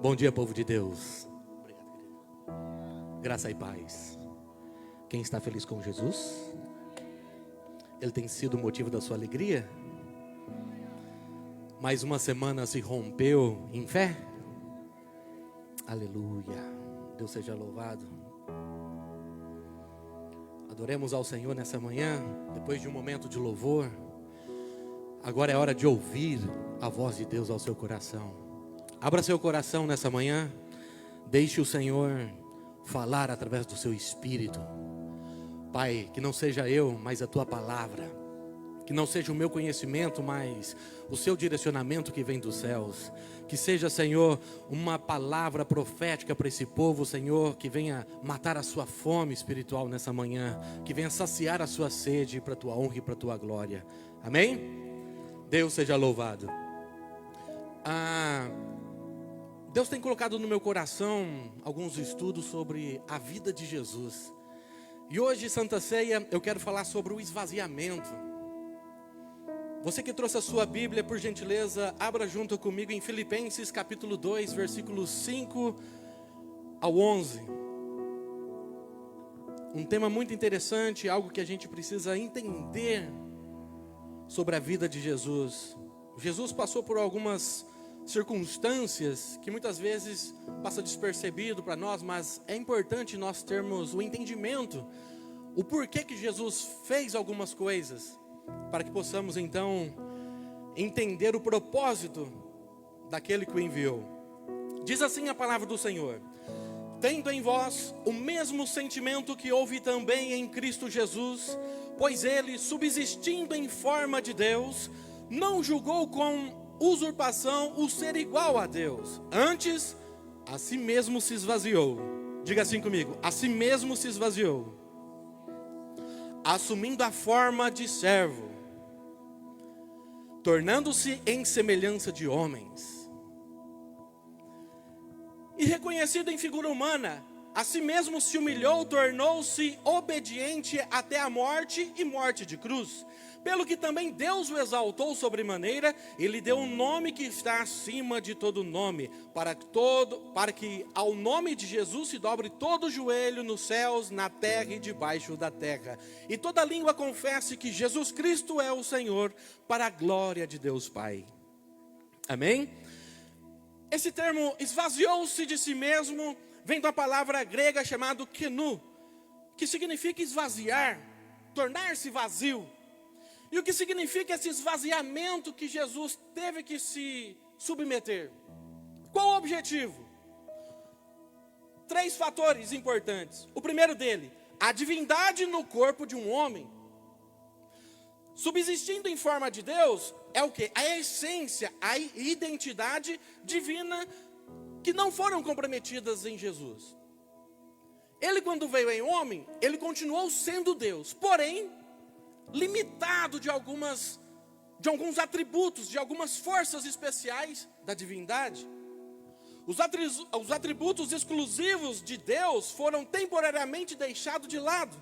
Bom dia, povo de Deus. Obrigado, querido. Graça e paz. Quem está feliz com Jesus? Ele tem sido o motivo da sua alegria? Mais uma semana se rompeu em fé? Aleluia. Deus seja louvado. Adoremos ao Senhor nessa manhã, depois de um momento de louvor. Agora é hora de ouvir a voz de Deus ao seu coração. Abra seu coração nessa manhã. Deixe o Senhor falar através do seu Espírito. Pai, que não seja eu, mas a Tua palavra. Que não seja o meu conhecimento, mas o seu direcionamento que vem dos céus. Que seja, Senhor, uma palavra profética para esse povo, Senhor, que venha matar a sua fome espiritual nessa manhã. Que venha saciar a sua sede para a Tua honra e para a Tua glória. Amém? Deus seja louvado. Deus tem colocado no meu coração alguns estudos sobre a vida de Jesus. E hoje, Santa Ceia, eu quero falar sobre o esvaziamento. Você que trouxe a sua Bíblia, por gentileza, abra junto comigo em Filipenses capítulo 2, versículos 5 ao 11. Um tema muito interessante, algo que a gente precisa entender sobre a vida de Jesus. Jesus passou por algumas circunstâncias que muitas vezes passa despercebido para nós, mas é importante nós termos o entendimento, o porquê que Jesus fez algumas coisas, para que possamos então entender o propósito daquele que o enviou. Diz assim a palavra do Senhor: tendo em vós o mesmo sentimento que houve também em Cristo Jesus, pois ele, subsistindo em forma de Deus, não julgou com usurpação o ser igual a Deus. Antes, a si mesmo se esvaziou. Diga assim comigo: a si mesmo se esvaziou, assumindo a forma de servo, tornando-se em semelhança de homens. E reconhecido em figura humana, a si mesmo se humilhou, tornou-se obediente até a morte e morte de cruz. Pelo que também Deus o exaltou sobremaneira, e lhe deu um nome que está acima de todo nome, para que ao nome de Jesus se dobre todo o joelho nos céus, na terra e debaixo da terra, e toda língua confesse que Jesus Cristo é o Senhor, para a glória de Deus Pai. Amém? Esse termo esvaziou-se de si mesmo vem da palavra grega chamada kenu, que significa esvaziar, tornar-se vazio. E o que significa esse esvaziamento que Jesus teve que se submeter? Qual o objetivo? 3 fatores importantes. O primeiro dele, a divindade no corpo de um homem. Subsistindo em forma de Deus, é o quê? A essência, a identidade divina que não foram comprometidas em Jesus. Ele, quando veio em homem, ele continuou sendo Deus, porém limitado de alguns atributos, de algumas forças especiais da divindade. Os atributos exclusivos de Deus foram temporariamente deixados de lado.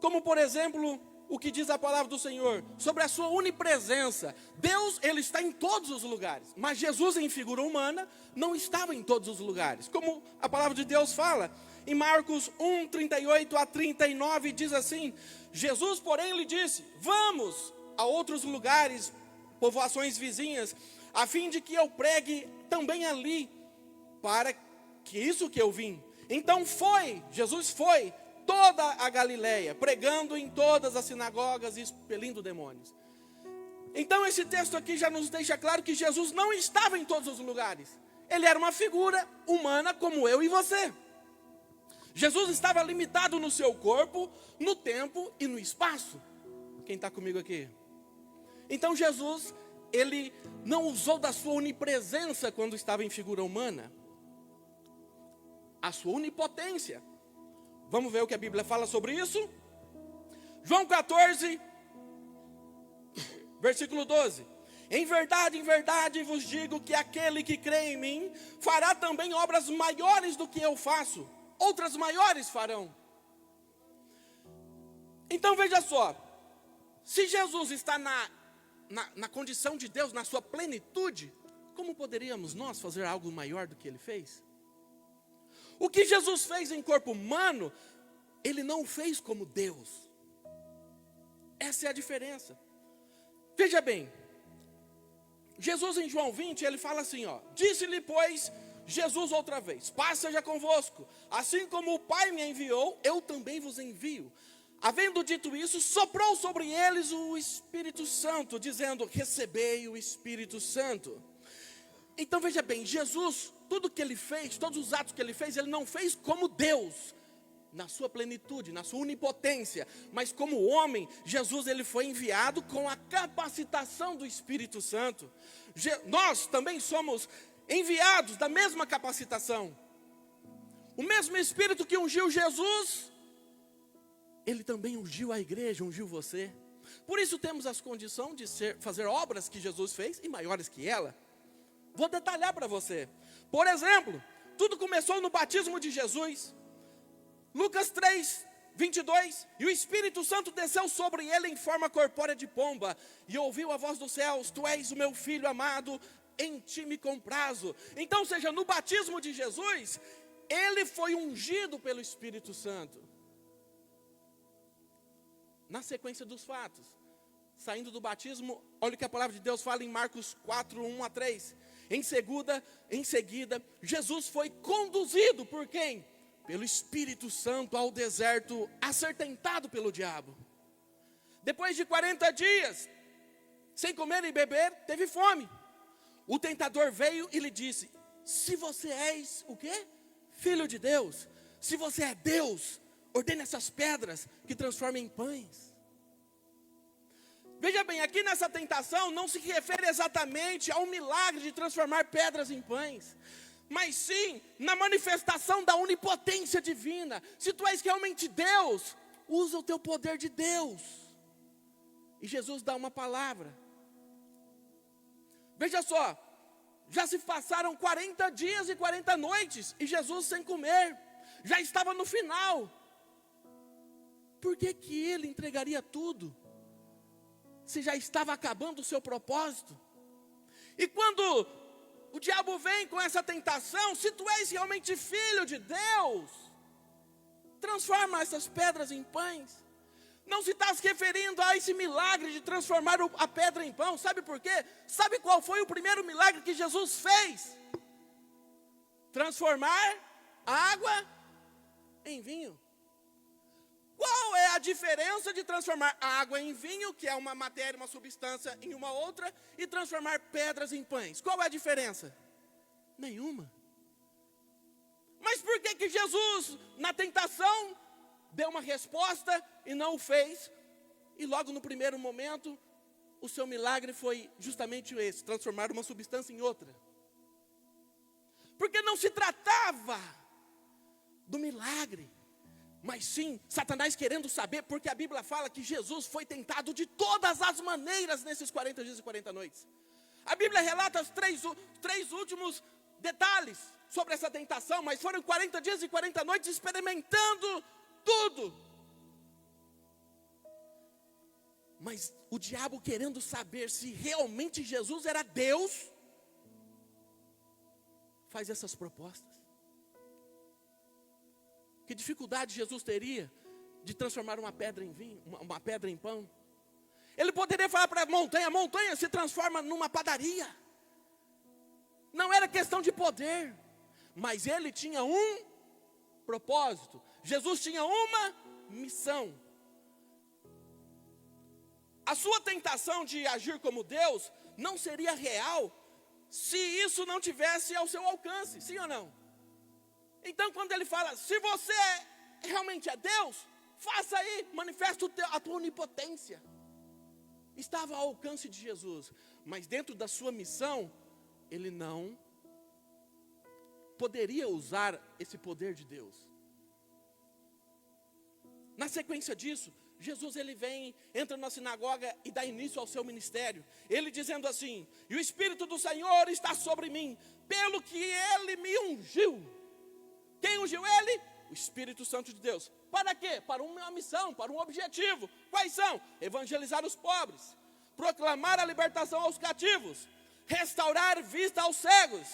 Como, por exemplo, o que diz a palavra do Senhor sobre a sua onipresença. Deus, ele está em todos os lugares, mas Jesus, em figura humana, não estava em todos os lugares. Como a palavra de Deus fala em Marcos 1, 38 a 39, diz assim: Jesus, porém, lhe disse: vamos a outros lugares, povoações vizinhas, a fim de que eu pregue também ali, para que isso que eu vim. Então Jesus foi toda a Galileia, pregando em todas as sinagogas e expelindo demônios. Então esse texto aqui já nos deixa claro que Jesus não estava em todos os lugares. Ele era uma figura humana como eu e você. Jesus estava limitado no seu corpo, no tempo e no espaço. Quem está comigo aqui? Então Jesus, ele não usou da sua onipresença quando estava em figura humana. A sua onipotência. Vamos ver o que a Bíblia fala sobre isso? João 14, versículo 12. Em verdade vos digo que aquele que crê em mim fará também obras maiores do que eu faço. Outras maiores farão. Então veja só, se Jesus está na condição de Deus, na sua plenitude, como poderíamos nós fazer algo maior do que ele fez? O que Jesus fez em corpo humano, ele não fez como Deus. Essa é a diferença. Veja bem, Jesus em João 20, ele fala assim, disse-lhe, pois, Jesus outra vez, paz seja convosco, assim como o Pai me enviou, eu também vos envio. Havendo dito isso, soprou sobre eles o Espírito Santo, dizendo, recebei o Espírito Santo. Então veja bem, Jesus, tudo que ele fez, todos os atos que ele não fez como Deus, na sua plenitude, na sua onipotência, mas como homem, Jesus ele foi enviado com a capacitação do Espírito Santo. Nós também somos enviados da mesma capacitação. O mesmo Espírito que ungiu Jesus, ele também ungiu a igreja, ungiu você. Por isso temos as condições de fazer obras que Jesus fez e maiores que ela. Vou detalhar para você. Por exemplo, tudo começou no batismo de Jesus. Lucas 3, 22, e o Espírito Santo desceu sobre ele em forma corpórea de pomba, e ouviu a voz dos céus, tu és o meu filho amado, em ti me comprazo. Então, ou seja, no batismo de Jesus, ele foi ungido pelo Espírito Santo. Na sequência dos fatos, saindo do batismo, olha o que a palavra de Deus fala em Marcos 4, 1 a 3. Em seguida, Jesus foi conduzido por quem? Pelo Espírito Santo ao deserto, a ser tentado pelo diabo. Depois de 40 dias, sem comer e beber, teve fome. O tentador veio e lhe disse, se você és o quê? Filho de Deus. Se você é Deus, ordene essas pedras que transformem em pães. Veja bem, aqui nessa tentação não se refere exatamente ao milagre de transformar pedras em pães, mas sim na manifestação da onipotência divina. Se tu és realmente Deus, usa o teu poder de Deus. E Jesus dá uma palavra. Veja só, já se passaram 40 dias e 40 noites, e Jesus sem comer, já estava no final. Por que que ele entregaria tudo, se já estava acabando o seu propósito? E quando o diabo vem com essa tentação, se tu és realmente filho de Deus, transforma essas pedras em pães. Não se está se referindo a esse milagre de transformar a pedra em pão. Sabe por quê? Sabe qual foi o primeiro milagre que Jesus fez? Transformar água em vinho. Qual é a diferença de transformar água em vinho, que é uma matéria, uma substância, em uma outra, e transformar pedras em pães? Qual é a diferença? Nenhuma. Mas por que que Jesus, na tentação, deu uma resposta e não o fez? E logo no primeiro momento, o seu milagre foi justamente esse, transformar uma substância em outra. Porque não se tratava do milagre, mas sim, Satanás querendo saber, porque a Bíblia fala que Jesus foi tentado de todas as maneiras nesses 40 dias e 40 noites. A Bíblia relata os três últimos detalhes sobre essa tentação, mas foram 40 dias e 40 noites experimentando tudo. Mas o diabo querendo saber se realmente Jesus era Deus, faz essas propostas. Que dificuldade Jesus teria de transformar uma pedra em vinho, uma pedra em pão? Ele poderia falar para a montanha se transforma numa padaria. Não era questão de poder, mas ele tinha um propósito. Jesus tinha uma missão. A sua tentação de agir como Deus não seria real se isso não tivesse ao seu alcance, sim ou não? Então quando ele fala, se você realmente é Deus, faça aí, manifesta a tua onipotência. Estava ao alcance de Jesus, mas dentro da sua missão, ele não poderia usar esse poder de Deus. Na sequência disso, Jesus ele vem, entra na sinagoga e dá início ao seu ministério. Ele dizendo assim, e o Espírito do Senhor está sobre mim, pelo que ele me ungiu. Quem ungiu ele? O Espírito Santo de Deus. Para quê? Para uma missão, para um objetivo. Quais são? Evangelizar os pobres, proclamar a libertação aos cativos, restaurar vista aos cegos,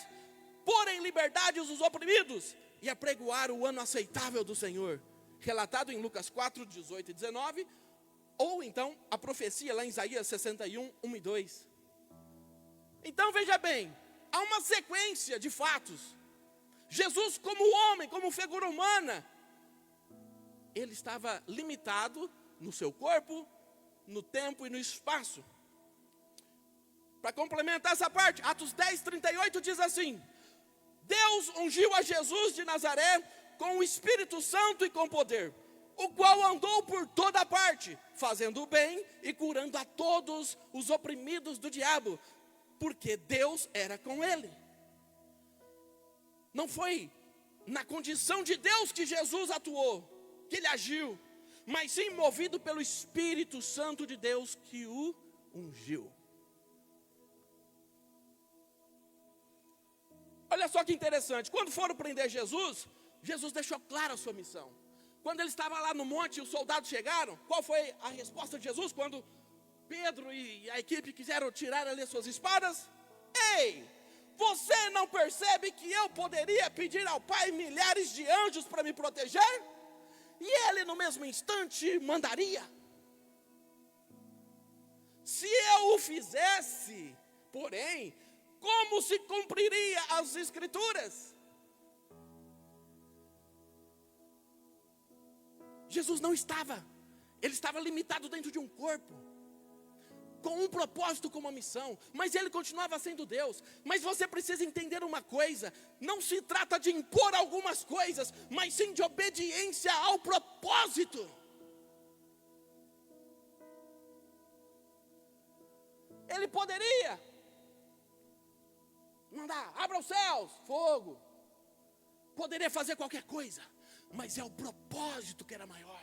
pôr em liberdade os oprimidos e apregoar o ano aceitável do Senhor, relatado em Lucas 4, 18 e 19, ou então a profecia lá em Isaías 61, 1 e 2. Então veja bem, há uma sequência de fatos. Jesus como homem, como figura humana, ele estava limitado no seu corpo, no tempo e no espaço. Para complementar essa parte, Atos 10, 38 diz assim: Deus ungiu a Jesus de Nazaré com o Espírito Santo e com poder, o qual andou por toda parte, fazendo o bem e curando a todos os oprimidos do diabo, porque Deus era com ele. Não foi na condição de Deus que Jesus atuou, que ele agiu, mas sim movido pelo Espírito Santo de Deus que o ungiu. Olha só que interessante, quando foram prender Jesus, Jesus deixou clara a sua missão. Quando ele estava lá no monte e os soldados chegaram, qual foi a resposta de Jesus quando Pedro e a equipe quiseram tirar ali suas espadas? Ei, você não percebe que eu poderia pedir ao Pai milhares de anjos para me proteger? E ele no mesmo instante mandaria. Se eu o fizesse, porém, como se cumpriria as Escrituras? Jesus não estava, ele estava limitado dentro de um corpo, com um propósito, com uma missão, mas ele continuava sendo Deus. Mas você precisa entender uma coisa, não se trata de impor algumas coisas, mas sim de obediência ao propósito. Ele poderia mandar, abra os céus, fogo, poderia fazer qualquer coisa, mas é o propósito que era maior.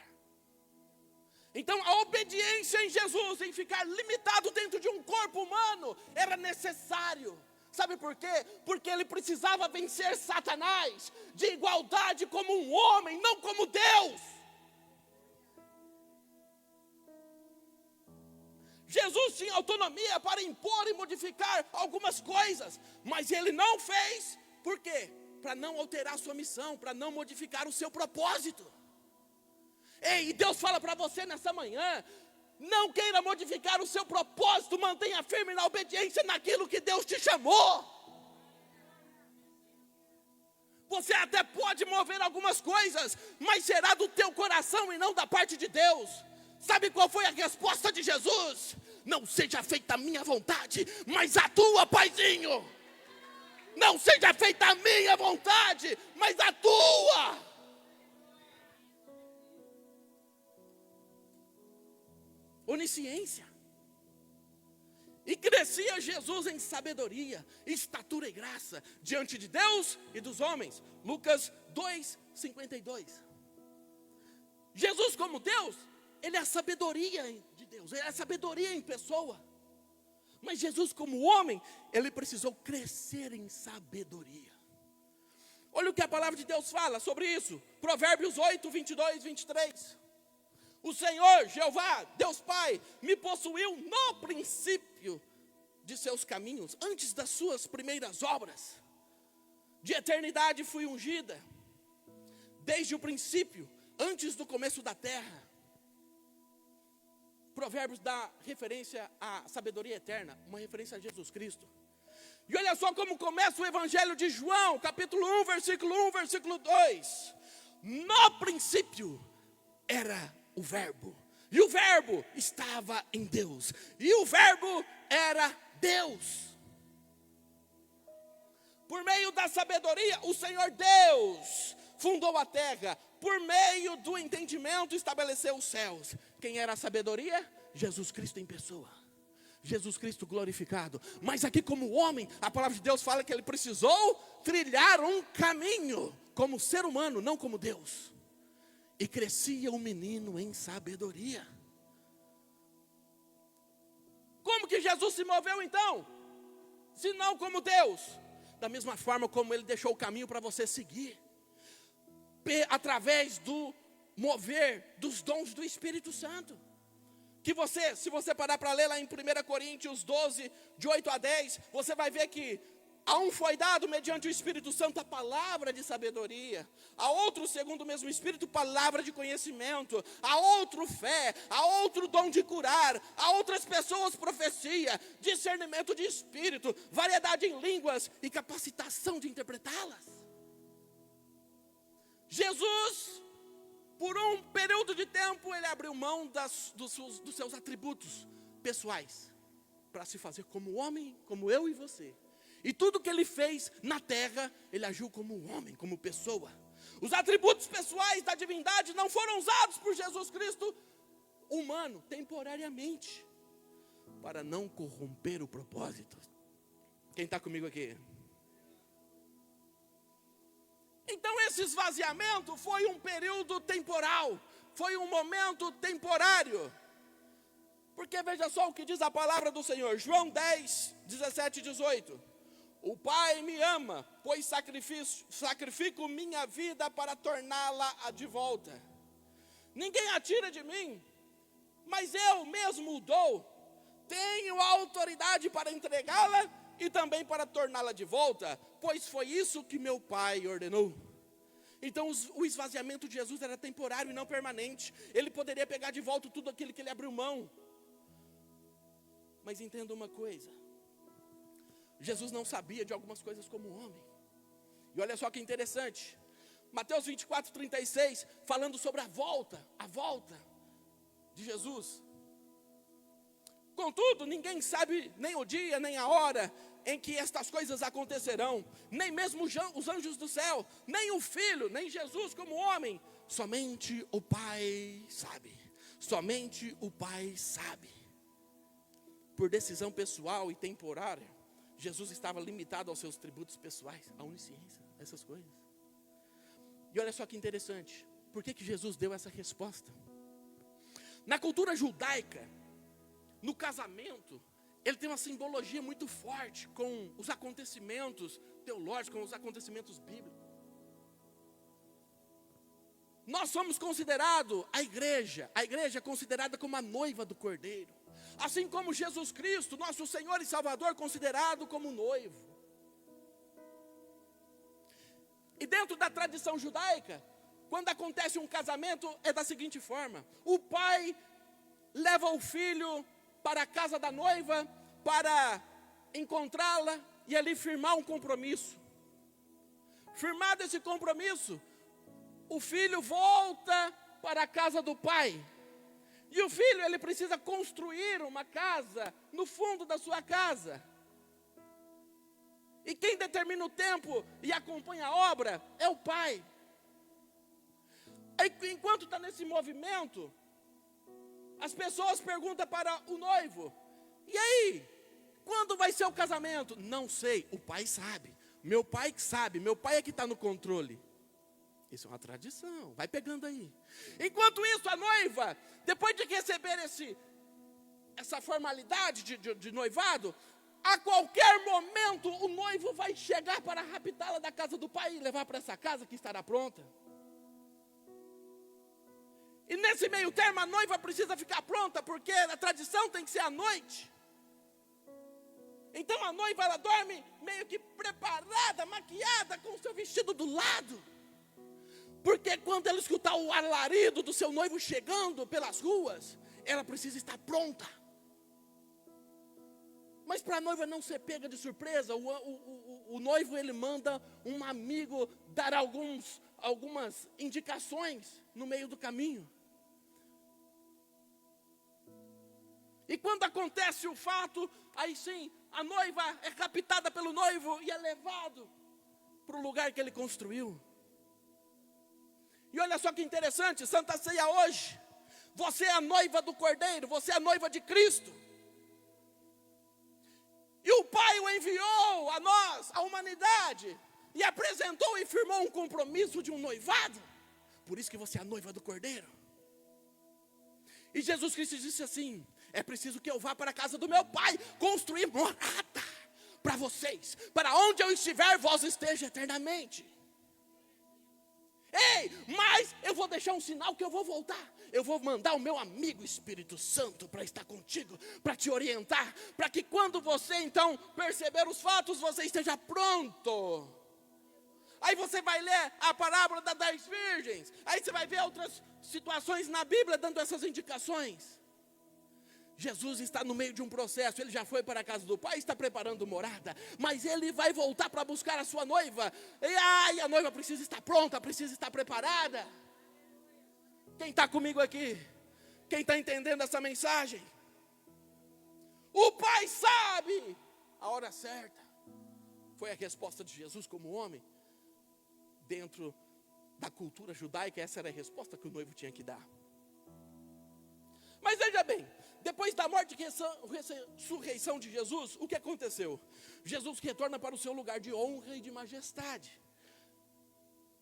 Então a obediência em Jesus, em ficar limitado dentro de um corpo humano, era necessário. Sabe por quê? Porque ele precisava vencer Satanás de igualdade como um homem, não como Deus. Jesus tinha autonomia para impor e modificar algumas coisas, mas ele não fez. Por quê? Para não alterar a sua missão, para não modificar o seu propósito. Ei, e Deus fala para você nessa manhã: não queira modificar o seu propósito, mantenha firme na obediência naquilo que Deus te chamou. Você até pode mover algumas coisas, mas será do teu coração e não da parte de Deus. Sabe qual foi a resposta de Jesus? Não seja feita a minha vontade, mas a tua, Paizinho. Não seja feita a minha vontade, mas a tua. Onisciência. E crescia Jesus em sabedoria, estatura e graça, diante de Deus e dos homens. Lucas 2, 52. Jesus como Deus, ele é a sabedoria de Deus, ele é a sabedoria em pessoa. Mas Jesus como homem, ele precisou crescer em sabedoria. Olha o que a palavra de Deus fala sobre isso. Provérbios 8, 22, 23. O Senhor, Jeová, Deus Pai, me possuiu no princípio de seus caminhos, antes das suas primeiras obras. De eternidade fui ungida, desde o princípio, antes do começo da terra. Provérbios dá referência à sabedoria eterna, uma referência a Jesus Cristo. E olha só como começa o Evangelho de João, capítulo 1, versículo 1, versículo 2. No princípio era o Verbo, e o Verbo estava em Deus, e o Verbo era Deus. Por meio da sabedoria, o Senhor Deus fundou a terra, por meio do entendimento estabeleceu os céus. Quem era a sabedoria? Jesus Cristo em pessoa, Jesus Cristo glorificado. Mas aqui como homem, a palavra de Deus fala que ele precisou trilhar um caminho como ser humano, não como Deus. E crescia o menino em sabedoria. Como que Jesus se moveu então? Se não como Deus? Da mesma forma como ele deixou o caminho para você seguir. Através do mover dos dons do Espírito Santo. que se você parar para ler lá em 1 Coríntios 12, de 8 a 10, você vai ver que a um foi dado, mediante o Espírito Santo, a palavra de sabedoria. A outro, segundo o mesmo Espírito, palavra de conhecimento. A outro, fé. A outro, dom de curar. A outras pessoas, profecia. Discernimento de espírito. Variedade em línguas e capacitação de interpretá-las. Jesus, por um período de tempo, ele abriu mão dos seus atributos pessoais. Para se fazer como homem, como eu e você. E tudo que ele fez na terra, ele agiu como homem, como pessoa. Os atributos pessoais da divindade não foram usados por Jesus Cristo, humano, temporariamente, para não corromper o propósito. Quem está comigo aqui? Então esse esvaziamento foi um período temporal, foi um momento temporário. Porque veja só o que diz a palavra do Senhor, João 10, 17 e 18. O Pai me ama, pois sacrifico minha vida para torná-la de volta. Ninguém a tira de mim, mas eu mesmo o dou. Tenho autoridade para entregá-la e também para torná-la de volta, pois foi isso que meu Pai ordenou. Então o esvaziamento de Jesus era temporário e não permanente. Ele poderia pegar de volta tudo aquilo que ele abriu mão. Mas entenda uma coisa. Jesus não sabia de algumas coisas como homem. E olha só que interessante. Mateus 24, 36, falando sobre a volta de Jesus. Contudo, ninguém sabe nem o dia, nem a hora em que estas coisas acontecerão. Nem mesmo os anjos do céu, nem o Filho, nem Jesus como homem. Somente o Pai sabe. Somente o Pai sabe. Por decisão pessoal e temporária, Jesus estava limitado aos seus atributos pessoais, à onisciência, essas coisas. E olha só que interessante, por que Jesus deu essa resposta? Na cultura judaica, no casamento, ele tem uma simbologia muito forte com os acontecimentos teológicos, com os acontecimentos bíblicos. Nós somos considerados, a igreja é considerada como a noiva do Cordeiro. Assim como Jesus Cristo, nosso Senhor e Salvador, considerado como noivo. E dentro da tradição judaica, quando acontece um casamento, é da seguinte forma: o pai leva o filho para a casa da noiva, para encontrá-la e ali firmar um compromisso. Firmado esse compromisso, o filho volta para a casa do pai. E o filho, ele precisa construir uma casa no fundo da sua casa. E quem determina o tempo e acompanha a obra é o pai. Aí, enquanto está nesse movimento, as pessoas perguntam para o noivo: e aí, quando vai ser o casamento? Não sei, o pai sabe. Meu pai que sabe, meu pai é que está no controle. Isso é uma tradição, vai pegando aí. Enquanto isso, a noiva, depois de receber essa formalidade de noivado, a qualquer momento o noivo vai chegar para raptá-la da casa do pai e levar para essa casa que estará pronta. E nesse meio termo a noiva precisa ficar pronta, porque a tradição tem que ser à noite. Então a noiva, ela dorme meio que preparada, maquiada, com o seu vestido do lado. Porque quando ela escutar o alarido do seu noivo chegando pelas ruas, ela precisa estar pronta. Mas para a noiva não ser pega de surpresa, o noivo, ele manda um amigo dar algumas indicações no meio do caminho. E quando acontece o fato, aí sim, a noiva é captada pelo noivo e é levado para o lugar que ele construiu. E olha só que interessante, Santa Ceia hoje, você é a noiva do Cordeiro, você é a noiva de Cristo. E o Pai o enviou a nós, a humanidade, e apresentou e firmou um compromisso de um noivado. Por isso que você é a noiva do Cordeiro. E Jesus Cristo disse assim: é preciso que eu vá para a casa do meu Pai, construir morada para vocês, para onde eu estiver, vós esteja eternamente. Ei, mas eu vou deixar um sinal que eu vou voltar. eu vou mandar o meu amigo Espírito Santo para estar contigo, para te orientar, para que quando você então perceber os fatos, você esteja pronto. Aí você vai ler a parábola das 10 virgens, aí você vai ver outras situações na Bíblia dando essas indicações. Jesus está no meio de um processo, ele já foi para a casa do Pai, está preparando morada, mas ele vai voltar para buscar a sua noiva, e a noiva precisa estar pronta, precisa estar preparada. Quem está comigo aqui? Quem está entendendo essa mensagem? O Pai sabe a hora certa. Foi a resposta de Jesus como homem. Dentro da cultura judaica, essa era a resposta que o noivo tinha que dar. Mas veja bem, depois da morte e ressurreição de Jesus, o que aconteceu? Jesus retorna para o seu lugar de honra e de majestade,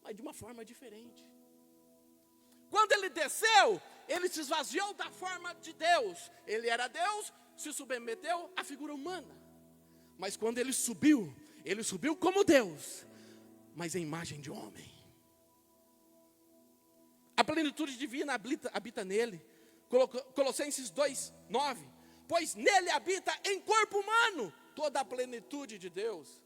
mas de uma forma diferente. Quando ele desceu, ele se esvaziou da forma de Deus. Ele era Deus, se submeteu à figura humana. Mas quando ele subiu como Deus, mas em imagem de homem. A plenitude divina habita nele. Colossenses 2:9. Pois nele habita em corpo humano toda a plenitude de Deus.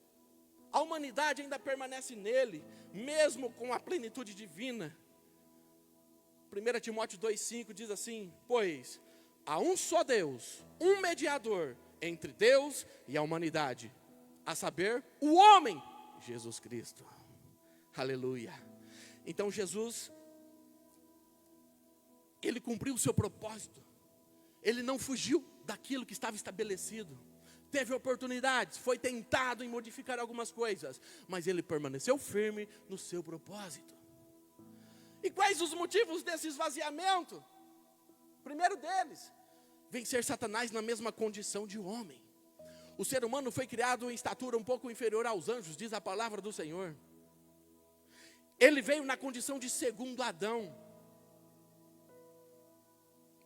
A humanidade ainda permanece nele, mesmo com a plenitude divina. 1 Timóteo 2:5 diz assim: pois há um só Deus, um mediador entre Deus e a humanidade, a saber, o homem, Jesus Cristo. Aleluia. Então Jesus, ele cumpriu o seu propósito. Ele não fugiu daquilo que estava estabelecido. Teve oportunidades, foi tentado em modificar algumas coisas, mas ele permaneceu firme no seu propósito. E quais os motivos desse esvaziamento? Primeiro deles, vencer Satanás na mesma condição de homem. O ser humano foi criado em estatura um pouco inferior aos anjos, diz a palavra do Senhor. Ele veio na condição de segundo Adão.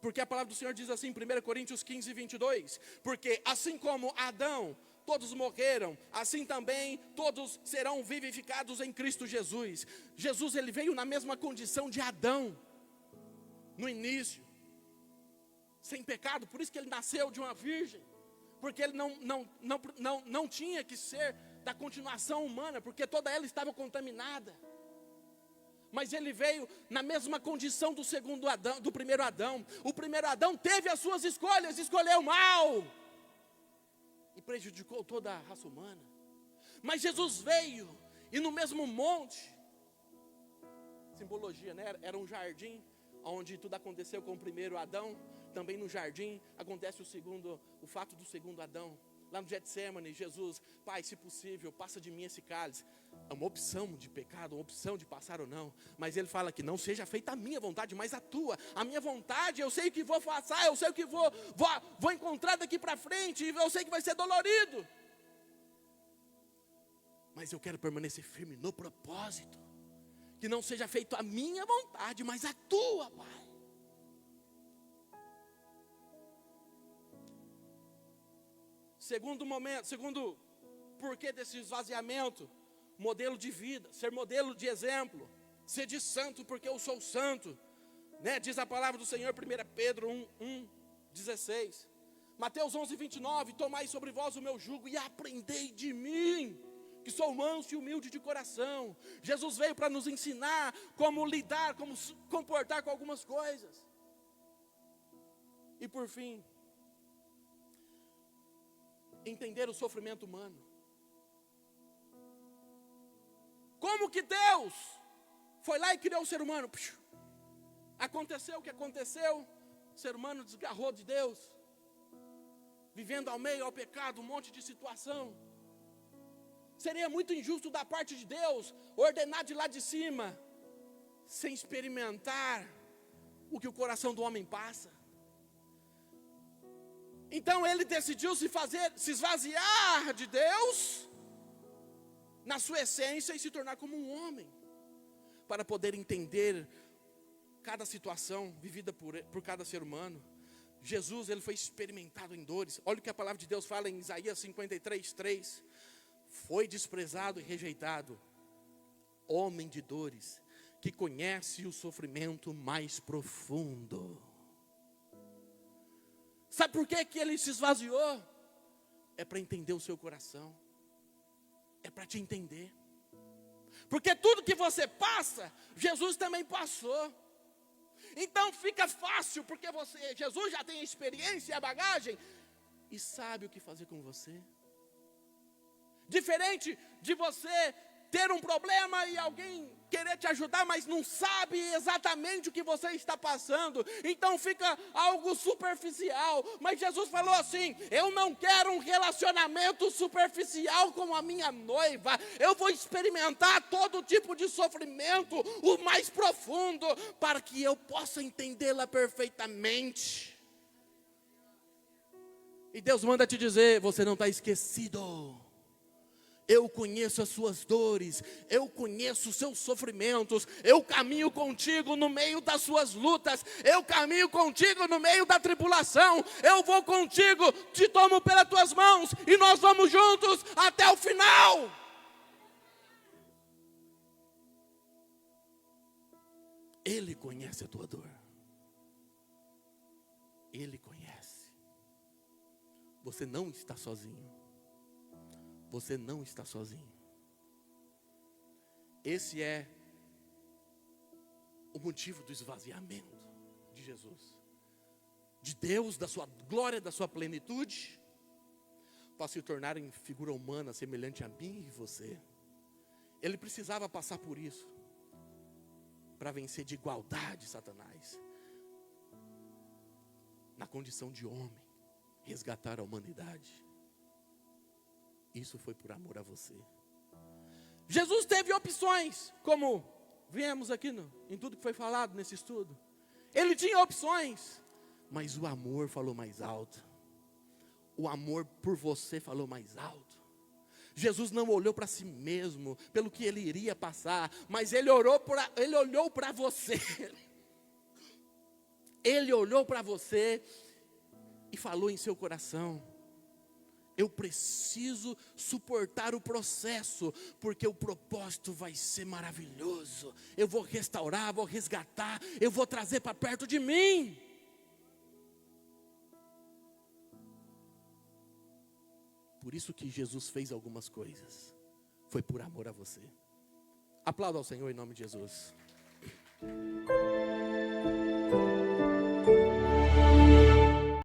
Porque a palavra do Senhor diz assim, 1 Coríntios 15:22, porque assim como Adão, todos morreram, assim também todos serão vivificados em Cristo Jesus. Jesus, ele veio na mesma condição de Adão, no início, sem pecado, por isso que ele nasceu de uma virgem, porque ele não tinha que ser da continuação humana, porque toda ela estava contaminada. Mas ele veio na mesma condição do segundo Adão, do primeiro Adão. O primeiro Adão teve as suas escolhas, escolheu mal e prejudicou toda a raça humana. Mas Jesus veio e no mesmo monte, simbologia, né? Era um jardim onde tudo aconteceu com o primeiro Adão. Também no jardim acontece o fato do segundo Adão. Lá no Getsemane, Jesus, Pai, se possível, passa de mim esse cálice. É uma opção de pecado, uma opção de passar ou não. Mas ele fala que não seja feita a minha vontade, mas a tua. A minha vontade, eu sei o que vou passar, eu sei o que vou encontrar daqui para frente, eu sei que vai ser dolorido. Mas eu quero permanecer firme no propósito. Que não seja feita a minha vontade, mas a tua, Pai. Segundo porquê desse esvaziamento, modelo de vida, ser modelo de exemplo, ser de santo porque eu sou santo, né? Diz a palavra do Senhor, 1 Pedro 1:16, Mateus 11:29, tomai sobre vós o meu jugo e aprendei de mim, que sou manso e humilde de coração. Jesus veio para nos ensinar como lidar, como se comportar com algumas coisas. E por fim, entender o sofrimento humano. Como que Deus foi lá e criou o ser humano? Aconteceu o que aconteceu, o ser humano desgarrou de Deus, vivendo ao meio ao pecado, um monte de situação. Seria muito injusto da parte de Deus ordenar de lá de cima, sem experimentar o que o coração do homem passa. Então ele decidiu se esvaziar de Deus, na sua essência, e se tornar como um homem, para poder entender cada situação vivida por cada ser humano. Jesus, ele foi experimentado em dores. Olha o que a palavra de Deus fala em Isaías 53:3. Foi desprezado e rejeitado, homem de dores, que conhece o sofrimento mais profundo. Sabe por que ele se esvaziou? É para entender o seu coração. É para te entender. Porque tudo que você passa, Jesus também passou. Então fica fácil, porque Jesus já tem a experiência e a bagagem, e sabe o que fazer com você. Diferente de você ter um problema e alguém querer te ajudar, mas não sabe exatamente o que você está passando, então fica algo superficial. Mas Jesus falou assim: eu não quero um relacionamento superficial com a minha noiva, eu vou experimentar todo tipo de sofrimento, o mais profundo, para que eu possa entendê-la perfeitamente. E Deus manda te dizer: você não está esquecido. Eu conheço as suas dores, eu conheço os seus sofrimentos, eu caminho contigo no meio das suas lutas, eu caminho contigo no meio da tribulação, eu vou contigo, te tomo pelas tuas mãos e nós vamos juntos até o final. Ele conhece a tua dor, Ele conhece. Você não está sozinho. Você não está sozinho. Esse é o motivo do esvaziamento de Jesus. De Deus, da sua glória, da sua plenitude, para se tornar em figura humana, semelhante a mim e você. Ele precisava passar por isso, para vencer de igualdade Satanás. Na condição de homem, resgatar a humanidade. Isso foi por amor a você. Jesus teve opções, como vemos aqui em tudo que foi falado nesse estudo. Ele tinha opções, mas o amor falou mais alto. O amor por você falou mais alto. Jesus não olhou para si mesmo, pelo que ele iria passar, mas ele olhou para você. Ele olhou para você e falou em seu coração: eu preciso suportar o processo, porque o propósito vai ser maravilhoso. Eu vou restaurar, vou resgatar, eu vou trazer para perto de mim. Por isso que Jesus fez algumas coisas. Foi por amor a você. Aplauda ao Senhor em nome de Jesus.